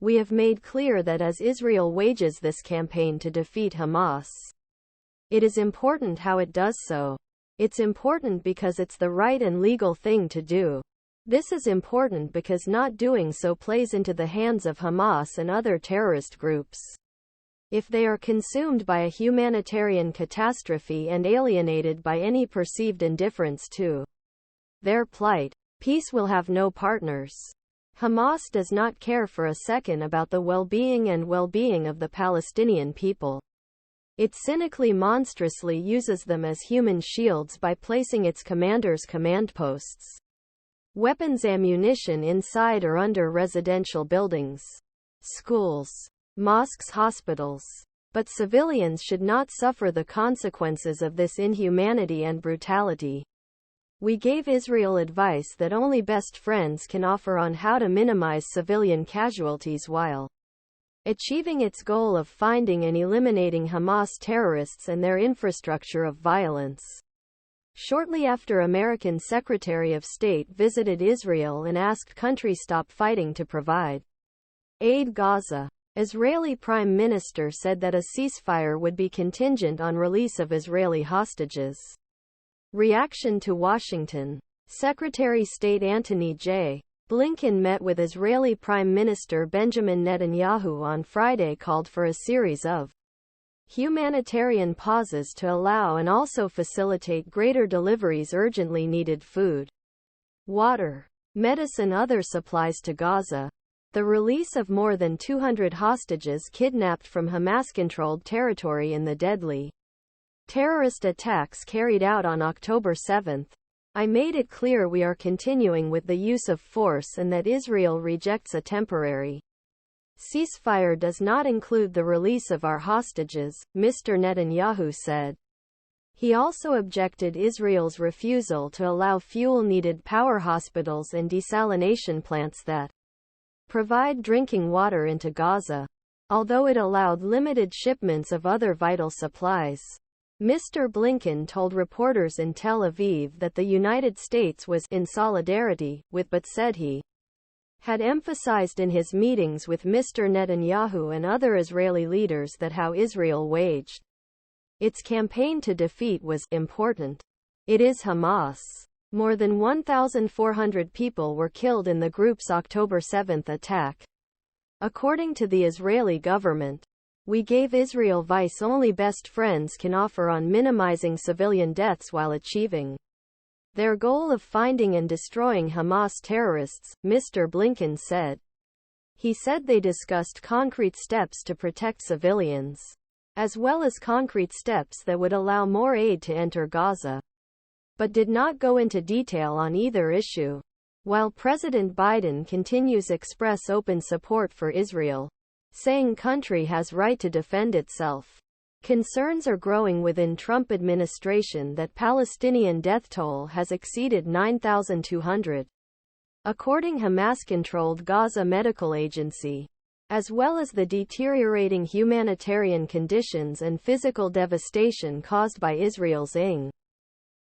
We have made clear that as Israel wages this campaign to defeat Hamas, it is important how it does so. It's important because it's the right and legal thing to do. This is important because not doing so plays into the hands of Hamas and other terrorist groups. If they are consumed by a humanitarian catastrophe and alienated by any perceived indifference to their plight, peace will have no partners. Hamas does not care for a second about the well-being of the Palestinian people. It cynically, monstrously uses them as human shields by placing its commanders' command posts, weapons, ammunition inside or under residential buildings, schools, mosques, hospitals. But civilians should not suffer the consequences of this inhumanity and brutality. We gave Israel advice that only best friends can offer on how to minimize civilian casualties while achieving its goal of finding and eliminating Hamas terrorists and their infrastructure of violence. Shortly after, American Secretary of State visited Israel and asked country stop fighting to provide aid Gaza. Israeli Prime Minister said that a ceasefire would be contingent on release of Israeli hostages. Reaction to Washington. Secretary State Antony J. Blinken met with Israeli Prime Minister Benjamin Netanyahu on Friday, called for a series of humanitarian pauses to allow and also facilitate greater deliveries urgently needed food, water, medicine, other supplies to Gaza. The release of more than 200 hostages kidnapped from Hamas-controlled territory in the deadly terrorist attacks carried out on October 7. I made it clear we are continuing with the use of force and that Israel rejects a temporary ceasefire does not include the release of our hostages, Mr. Netanyahu said. He also objected Israel's refusal to allow fuel-needed power hospitals and desalination plants that provide drinking water into Gaza, although it allowed limited shipments of other vital supplies. Mr. Blinken told reporters in Tel Aviv that the United States was in solidarity with, but said he had emphasized in his meetings with Mr. Netanyahu and other Israeli leaders that how Israel waged its campaign to defeat was important. It is Hamas. More than 1,400 people were killed in the group's October 7 attack. According to the Israeli government, we gave Israel advice only best friends can offer on minimizing civilian deaths while achieving their goal of finding and destroying Hamas terrorists, Mr. Blinken said. He said they discussed concrete steps to protect civilians, as well as concrete steps that would allow more aid to enter Gaza, but did not go into detail on either issue. While President Biden continues to express open support for Israel, saying country has right to defend itself, concerns are growing within Trump administration that Palestinian death toll has exceeded 9,200, according Hamas-controlled Gaza Medical Agency, as well as the deteriorating humanitarian conditions and physical devastation caused by Israel's